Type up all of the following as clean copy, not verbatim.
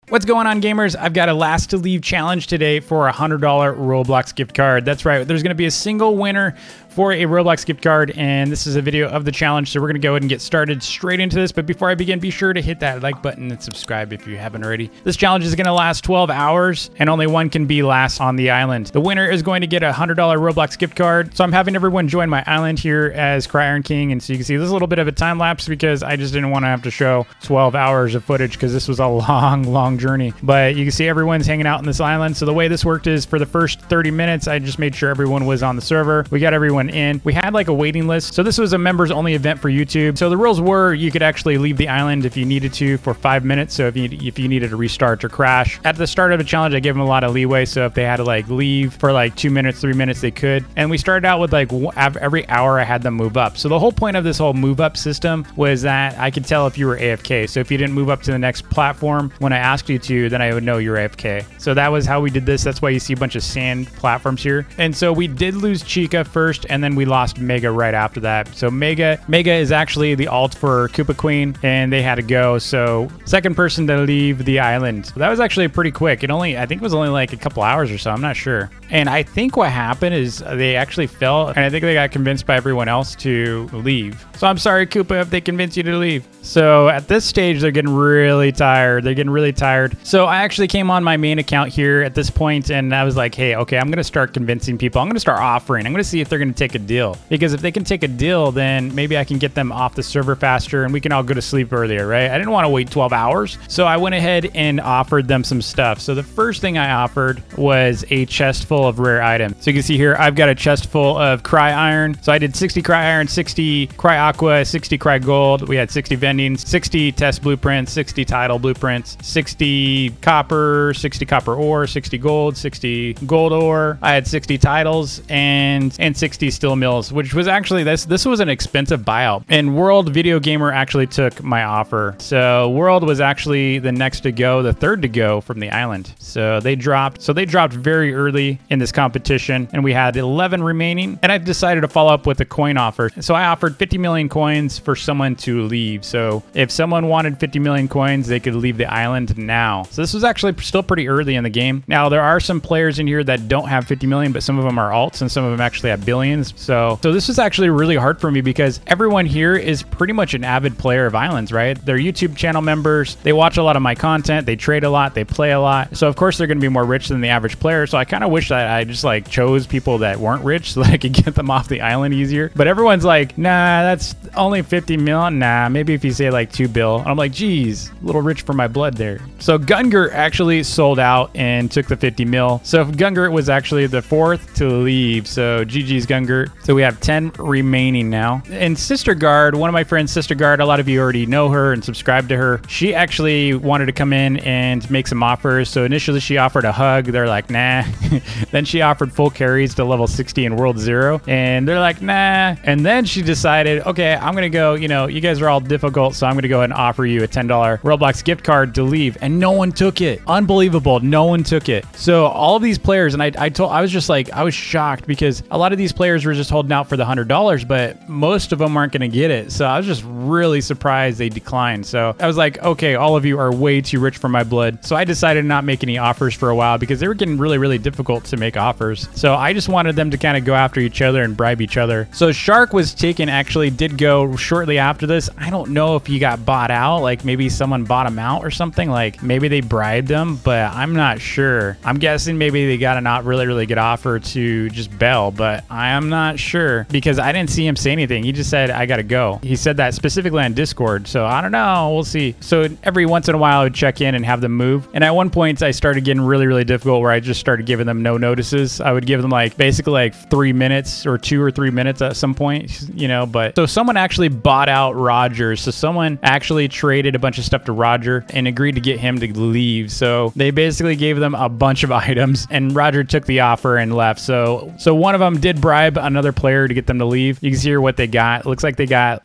What's going on, gamers? I've got a last to leave challenge today for a $100 Roblox gift card. That's right, there's going to be a single winner for a Roblox gift card, and this is a video of the challenge, so we're going to go ahead and get started straight into this. But before I begin, be sure to hit that like button and subscribe if you haven't already. This challenge is going to last 12 hours, and only one can be last on the island. The winner is going to get a $100 Roblox gift card, so I'm having everyone join my island here as Cry King, and so you can see this is a little bit of a time lapse because I just didn't want to have to show 12 hours of footage because this was a long journey. But you can see everyone's hanging out on this island. So the way this worked is for the first 30 minutes, I just made sure everyone was on the server. We got everyone in. We had like a waiting list. So this was a members only event for YouTube. So the rules were you could actually leave the island if you needed to for 5 minutes. So if you needed to restart or crash. At the start of the challenge, I gave them a lot of leeway. So if they had to like leave for like 2 minutes, 3 minutes, they could. And we started out with like every hour I had them move up. So the whole point of this whole move up system was that I could tell if you were AFK. So if you didn't move up to the next platform when I asked you to, then I would know you're AFK. So that was how we did this. That's why you see a bunch of sand platforms here. And so we did lose Chica first, and then we lost Mega right after that. So Mega is actually the alt for Koopa Queen, and they had to go. So second person to leave the island. So that was actually pretty quick. I think it was only like a couple hours or so. I'm not sure. And I think what happened is they actually fell, and I think they got convinced by everyone else to leave. So I'm sorry, Koopa, if they convinced you to leave. So at this stage, they're getting really tired. So I actually came on my main account here at this point, and I was like, hey, okay, I'm going to start convincing people. I'm going to start offering. I'm going to see if they're going to take a deal. Because if they can take a deal, then maybe I can get them off the server faster, and we can all go to sleep earlier, right? I didn't want to wait 12 hours. So I went ahead and offered them some stuff. So the first thing I offered was a chest full of rare items. So you can see here, I've got a chest full of Cry Iron. So I did 60 Cry Iron, 60 Cry Aqua, 60 Cry Gold. We had 60 vending, 60 test blueprints, 60 title blueprints, 60 copper, 60 copper ore, 60 gold, 60 gold ore. I had 60 titles and 60 steel mills, which was actually, this was an expensive buyout. And World Video Gamer actually took my offer. So World was actually the next to go, the third to go from the island. So they dropped very early in this competition, and we had 11 remaining, and I decided to follow up with a coin offer. So I offered 50 million coins for someone to leave. So if someone wanted 50 million coins, they could leave the island now. So this was actually still pretty early in the game. Now there are some players in here that don't have 50 million, but some of them are alts and some of them actually have billions. So this was actually really hard for me because everyone here is pretty much an avid player of islands, right? They're YouTube channel members. They watch a lot of my content. They trade a lot. They play a lot. So of course they're going to be more rich than the average player. So I kind of wish that I just like chose people that weren't rich so that I could get them off the island easier. But everyone's like, nah, that's only 50 million. Nah, maybe if you say like 2 bill. And I'm like, geez, a little rich for my blood there. So Gungert actually sold out and took the 50 mil. So Gungert was actually the fourth to leave. So GG's Gungert. So we have 10 remaining now. And Sister Guard, one of my friends, Sister Guard, a lot of you already know her and subscribe to her. She actually wanted to come in and make some offers. So initially she offered a hug. They're like, nah. Then she offered full carries to level 60 in World 0. And they're like, nah. And then she decided, okay, I'm going to go, you guys are all difficult. So I'm going to go ahead and offer you a $10 Roblox gift card to leave. And no one took it. Unbelievable. No one took it. So all of these players, and I was just like, I was shocked because a lot of these players were just holding out for the $100, but most of them aren't going to get it. So I was just really surprised they declined. So I was like, okay, all of you are way too rich for my blood. So I decided to not make any offers for a while because they were getting really difficult to make offers. So I just wanted them to kind of go after each other and bribe each other. So Shark was taken, actually did go shortly after this. I don't know if he got bought out, like maybe someone bought him out or something, like maybe they bribed him, but I'm not sure. I'm guessing maybe they got a not really good offer to just bail, but I am not sure because I didn't see him say anything. He just said, I gotta go. He said that specifically on Discord, so I don't know, we'll see. So every once in a while I would check in and have them move, and at one point I started getting really difficult where I just started giving them no notices. I would give them like basically like 3 minutes or 2 or 3 minutes at some point, but so someone actually bought out Roger. So someone actually traded a bunch of stuff to Roger and agreed to get him to leave. So they basically gave them a bunch of items and Roger took the offer and left. So one of them did bribe grab another player to get them to leave. You can see here what they got. It looks like they got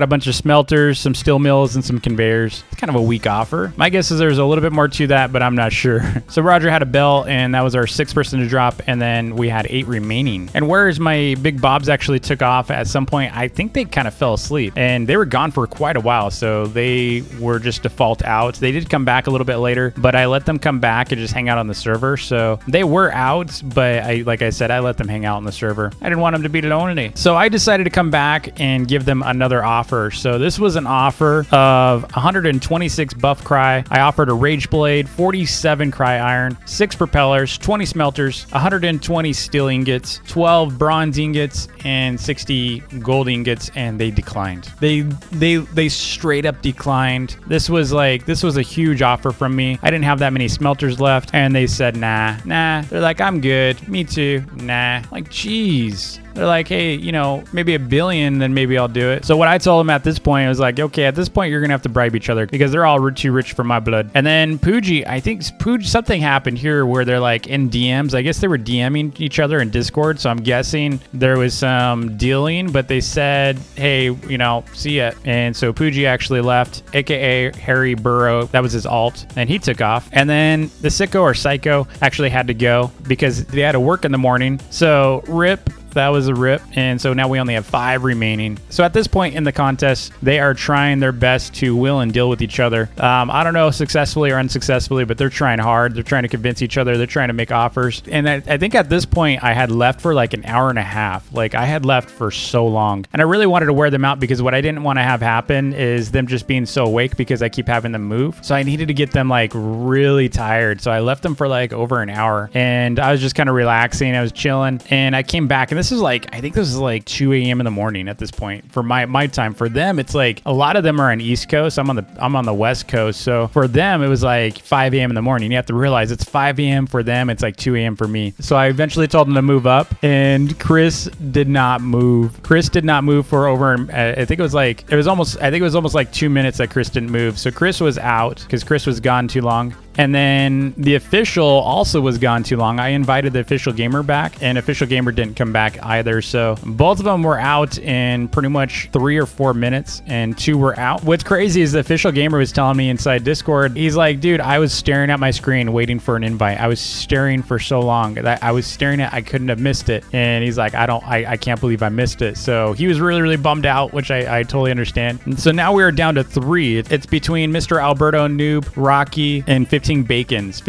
a bunch of smelters, some steel mills, and some conveyors. It's kind of a weak offer. My guess is there's a little bit more to that, but I'm not sure. So Roger had a bell, and that was our 6th person to drop, and then we had 8 remaining. And whereas my big bobs actually took off at some point, I think they kind of fell asleep, and they were gone for quite a while, so they were just default out. They did come back a little bit later, but I let them come back and just hang out on the server. So they were out, but like I said, I let them hang out on the server. I didn't want them to be lonely. So I decided to come back and give them another offer. So this was an offer of 126 buff cry. I offered a rage blade, 47 cry iron, 6 propellers, 20 smelters, 120 steel ingots, 12 bronze ingots, and 60 gold ingots, and they declined. They straight up declined. This was a huge offer from me. I didn't have that many smelters left, and they said nah. They're like, I'm good. Me too. Nah. Like, geez. They're like, hey, you know, maybe $1 billion, then maybe I'll do it. So what I told them at this point was like, okay, at this point, you're going to have to bribe each other because they're all too rich for my blood. And then Pooji, I think something happened here where they're like in DMs. I guess they were DMing each other in Discord. So I'm guessing there was some dealing, but they said, hey, you know, see ya. And so Pooji actually left, AKA Harry Burrow. That was his alt, and he took off. And then the Sicko or Psycho actually had to go because they had to work in the morning. So RIP. That was a rip. And so now we only have 5 remaining. So at this point in the contest, they are trying their best to will and deal with each other. I don't know successfully or unsuccessfully, but they're trying hard. They're trying to convince each other. They're trying to make offers. And I think at this point, I had left for like an hour and a half. Like I had left for so long. And I really wanted to wear them out because what I didn't want to have happen is them just being so awake because I keep having them move. So I needed to get them like really tired. So I left them for like over an hour. And I was just kind of relaxing. I was chilling. And I came back, and this is like, I think this is like 2 a.m. in the morning at this point for my time. For them, it's like a lot of them are on East Coast. I'm on the West Coast. So for them, it was like 5 a.m. in the morning. You have to realize it's 5 a.m. for them. It's like 2 a.m. for me. So I eventually told them to move up, and Chris did not move. Chris did not move for over, I think it was almost like 2 minutes that Chris didn't move. So Chris was out because Chris was gone too long. And then the official also was gone too long. I invited the official gamer back, and official gamer didn't come back either. So both of them were out in pretty much 3 or 4 minutes, and 2 were out. What's crazy is the official gamer was telling me inside Discord, he's like, dude, I was staring at my screen waiting for an invite. I was staring for so long that I was staring at, I couldn't have missed it. And he's like, I can't believe I missed it. So he was really, really bummed out, which I totally understand. And so now we are down to 3. It's between Mr. Alberto Noob, Rocky, and 15 bacons.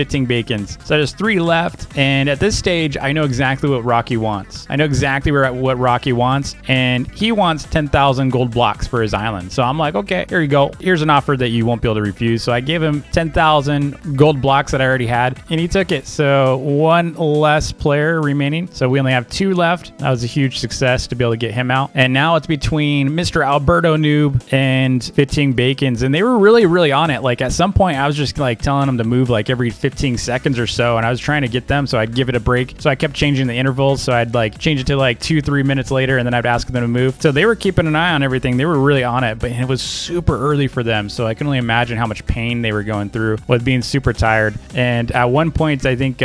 So there's 3 left, and at this stage I know exactly what Rocky wants. I know exactly what Rocky wants, and he wants 10,000 gold blocks for his island. So I'm like, okay, here you go. Here's an offer that you won't be able to refuse. So I gave him 10,000 gold blocks that I already had, and he took it. So 1 less player remaining. So we only have 2 left. That was a huge success to be able to get him out. And now it's between Mr. Alberto Noob and 15 bacons, and they were really, really on it. Like at some point I was just like telling them to move like every 15 seconds or so, and I was trying to get them, so I'd give it a break. So I kept changing the intervals, so I'd like change it to like 2-3 minutes later, and then I'd ask them to move. So they were keeping an eye on everything. They were really on it, but it was super early for them, so I can only imagine how much pain they were going through with being super tired. And at one point, I think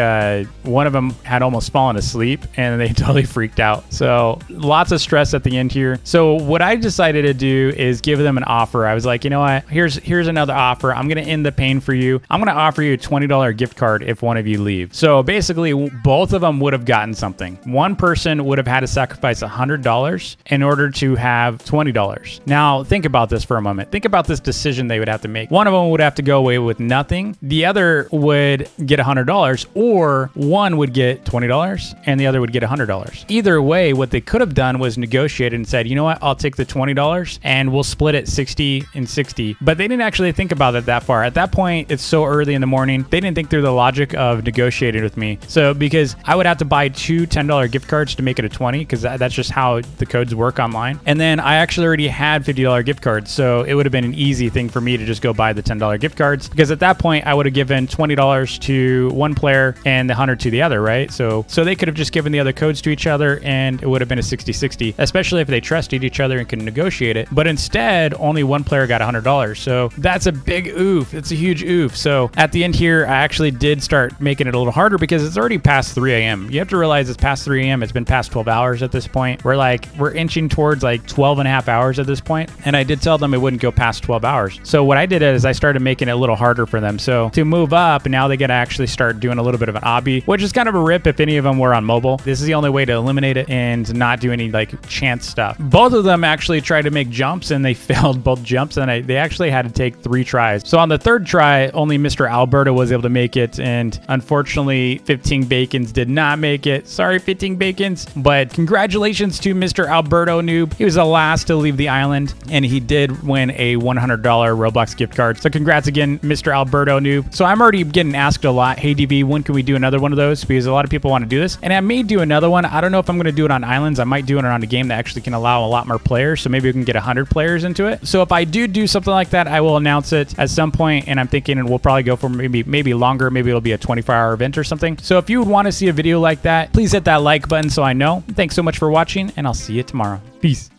one of them had almost fallen asleep, and they totally freaked out. So lots of stress at the end here. So what I decided to do is give them an offer. I was like, you know what, here's another offer. I'm gonna end the pain for you. I'm gonna offer you a $20 gift card if one of you leaves. So basically, both of them would have gotten something. One person would have had to sacrifice $100 in order to have $20. Now, think about this for a moment. Think about this decision they would have to make. One of them would have to go away with nothing. The other would get $100, or one would get $20 and the other would get $100. Either way, what they could have done was negotiated and said, you know what, I'll take the $20 and we'll split it 60 and 60. But they didn't actually think about it that far. At that point, it's so early in the morning, they didn't think through the logic of negotiating with me. So because I would have to buy 2 $10 gift cards to make it a 20, because that's just how the codes work online. And then I actually already had $50 gift cards. So it would have been an easy thing for me to just go buy the $10 gift cards, because at that point I would have given $20 to one player and the 100 to the other, right? So they could have just given the other codes to each other, and it would have been a 60-60, especially if they trusted each other and could negotiate it. But instead, only one player got $100. So that's a big oof. It's a huge oof. So at at the end here, I actually did start making it a little harder because it's already past 3 a.m. You have to realize it's past 3 a.m. It's been past 12 hours at this point. We're inching towards like 12 and a half hours at this point. And I did tell them it wouldn't go past 12 hours. So what I did is I started making it a little harder for them. So to move up, now they got to actually start doing a little bit of an obby, which is kind of a rip if any of them were on mobile. This is the only way to eliminate it and not do any like chance stuff. Both of them actually tried to make jumps and they failed both jumps, and they actually had to take 3 tries. So on the 3rd try, only Mr. Alberto was able to make it, and unfortunately 15 Bacons did not make it. Sorry, 15 Bacons, but congratulations to Mr. Alberto Noob. He was the last to leave the island, and he did win a $100 Roblox gift card. So congrats again, Mr. Alberto Noob. So I'm already getting asked a lot, hey DB, when can we do another one of those? Because a lot of people want to do this, and I may do another one. I don't know if I'm going to do it on islands. I might do it on a game that actually can allow a lot more players, so maybe we can get 100 players into it. So if I do something like that, I will announce it at some point, and I'm thinking we'll probably go for maybe longer. Maybe it'll be a 24-hour event or something. So if you would want to see a video like that, please hit that like button so I know. Thanks so much for watching, and I'll see you tomorrow. Peace.